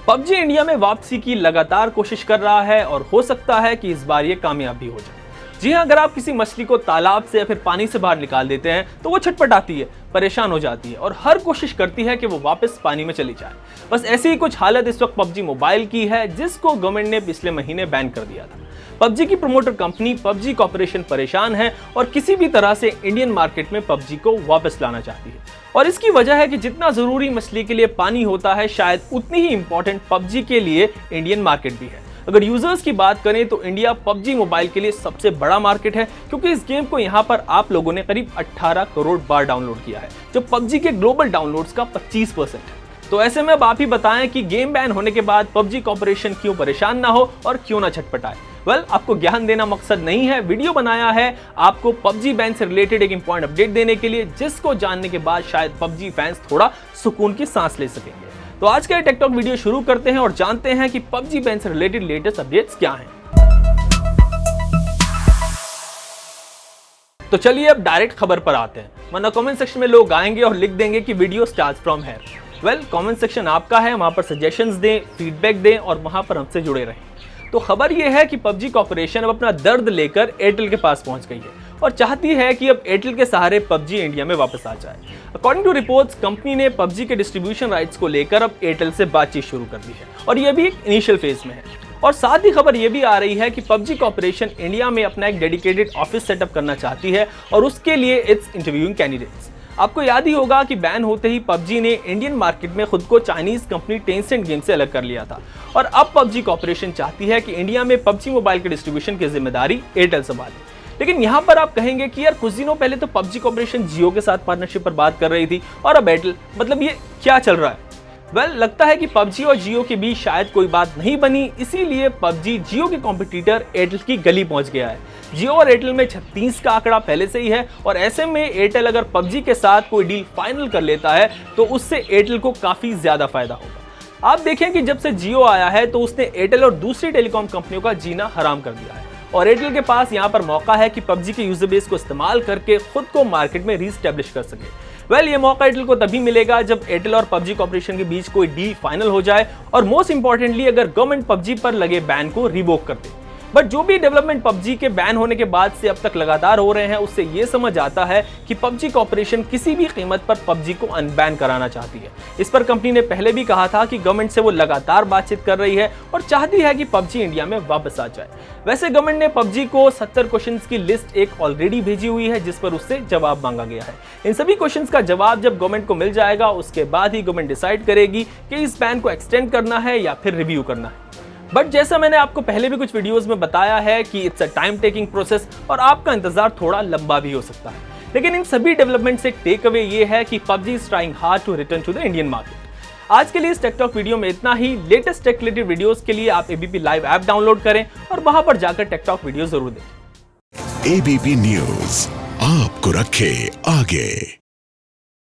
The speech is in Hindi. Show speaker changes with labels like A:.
A: पबजी इंडिया में वापसी की लगातार कोशिश कर रहा है और हो सकता है कि इस बार ये कामयाब भी हो जाए। जी हाँ, अगर आप किसी मछली को तालाब से या फिर पानी से बाहर निकाल देते हैं तो वो छटपटाती है, परेशान हो जाती है और हर कोशिश करती है कि वो वापस पानी में चली जाए। बस ऐसी ही कुछ हालत इस वक्त पबजी मोबाइल की है, जिसको गवर्नमेंट ने पिछले महीने बैन कर दिया था। पबजी की प्रमोटर कंपनी पबजी कॉर्पोरेशन परेशान है और किसी भी तरह से इंडियन मार्केट में पबजी को वापस लाना चाहती है। और इसकी वजह है कि जितना जरूरी मछली के लिए पानी होता है, शायद उतनी ही इंपॉर्टेंट पबजी के लिए इंडियन मार्केट भी है। अगर यूजर्स की बात करें तो इंडिया पबजी मोबाइल के लिए सबसे बड़ा मार्केट है, क्योंकि इस गेम को यहाँ पर आप लोगों ने करीब 18 करोड़ बार डाउनलोड किया है, जो पबजी के ग्लोबल डाउनलोड्स का 25% है। तो ऐसे में अब आप ही बताएं कि गेम बैन होने के बाद पबजी कॉर्पोरेशन क्यों परेशान ना हो और क्यों ना छटपटाए। वेल, आपको ज्ञान देना मकसद नहीं है, वीडियो बनाया है आपको पबजी बैन से रिलेटेड एक इंपॉर्टेंट अपडेट देने के लिए, जिसको जानने के बाद शायद पबजी फैंस थोड़ा सुकून की सांस ले सकेंगे। तो आज का टिकटॉक वीडियो शुरू करते हैं और जानते हैं कि पबजी बैन से रिलेटेड लेटेस्ट अपडेट्स क्या हैं। तो चलिए अब डायरेक्ट खबर पर आते हैं, वरना कमेंट सेक्शन में लोग आएंगे और लिख देंगे कि video starts from here. Well, comment section आपका है, वहां पर सजेशंस दें, फीडबैक दें और वहां पर हमसे जुड़े रहें। तो खबर यह है कि पबजी कॉर्पोरेशन अब अपना दर्द लेकर एयरटेल के पास पहुंच गई है और चाहती है कि अब एयरटेल के सहारे पबजी इंडिया में वापस आ जाए। अकॉर्डिंग टू रिपोर्ट्स, कंपनी ने पबजी के डिस्ट्रीब्यूशन राइट्स को लेकर अब एयरटेल से बातचीत शुरू कर दी है और यह भी एक इनिशियल फेज में है। और साथ ही खबर यह भी आ रही है कि पबजी कॉर्पोरेशन इंडिया में अपना एक डेडिकेटेड ऑफिस सेटअप करना चाहती है और उसके लिए इट्स इंटरव्यूइंग कैंडिडेट्स। आपको याद ही होगा कि बैन होते ही पबजी ने इंडियन मार्केट में खुद को चाइनीज कंपनी टेंसेंट गेम से अलग कर लिया था और अब पबजी कॉर्पोरेशन चाहती है कि इंडिया में पबजी मोबाइल के डिस्ट्रीब्यूशन की जिम्मेदारी एयरटेल संभाले। लेकिन यहाँ पर आप कहेंगे कि यार कुछ दिनों पहले तो पबजी कॉर्पोरेशन जियो के साथ पार्टनरशिप पर बात कर रही थी और अब एयरटेल, मतलब ये क्या चल रहा है? वेल, लगता है कि पबजी और जियो के बीच शायद कोई बात नहीं बनी, इसीलिए पबजी जियो के कॉम्पिटिटर एयरटेल की गली पहुंच गया है। जियो और एयरटेल में 36 का आंकड़ा पहले से ही है और ऐसे में एयरटेल अगर पबजी के साथ कोई डील फाइनल कर लेता है तो उससे एयरटेल को काफी ज्यादा फायदा होगा। आप देखें कि जब से जियो आया है तो उसने एयरटेल और दूसरी टेलीकॉम कंपनियों का जीना हराम कर दिया है और एयरटेल के पास यहाँ पर मौका है कि पबजी के यूजर बेस को इस्तेमाल करके खुद को मार्केट में रीस्टैब्लिश कर सके। वेल, ये मौका एयरटेल को तभी मिलेगा जब एयरटेल और पबजी कॉर्पोरेशन के बीच कोई डील फाइनल हो जाए और मोस्ट इंपॉर्टेंटली अगर गवर्नमेंट पबजी पर लगे बैन को रिवोक कर दे। बट जो भी डेवलपमेंट पबजी के बैन होने के बाद से अब तक लगातार हो रहे हैं, उससे ये समझ आता है कि पबजी कॉर्पोरेशन किसी भी कीमत पर पबजी को अनबैन कराना चाहती है। इस पर कंपनी ने पहले भी कहा था कि गवर्नमेंट से वो लगातार बातचीत कर रही है और चाहती है कि पबजी इंडिया में वापस आ जाए। वैसे गवर्नमेंट ने पबजी को 70 क्वेश्चंस की लिस्ट एक ऑलरेडी भेजी हुई है, जिस पर उससे जवाब मांगा गया है। इन सभी क्वेश्चंस का जवाब जब गवर्नमेंट को मिल जाएगा, उसके बाद ही गवर्नमेंट डिसाइड करेगी कि इस बैन को एक्सटेंड करना है या फिर रिव्यू करना है। बट जैसा मैंने आपको पहले भी कुछ वीडियोस में बताया है कि it's a time taking process और आपका इंतजार थोड़ा लंबा भी हो सकता है। लेकिन इन सभी डेवलपमेंट से टेक अवे ये है कि PUBG is trying hard to return to the Indian market. आज के लिए इस टेकटॉक वीडियो में इतना ही। लेटेस्ट टेक रिलेटेड वीडियोस के लिए आप एबीपी लाइव ऐप डाउनलोड करें और वहां पर जाकर टेकटॉक वीडियो जरूर देखें।
B: एबीपी न्यूज आपको रखे आगे।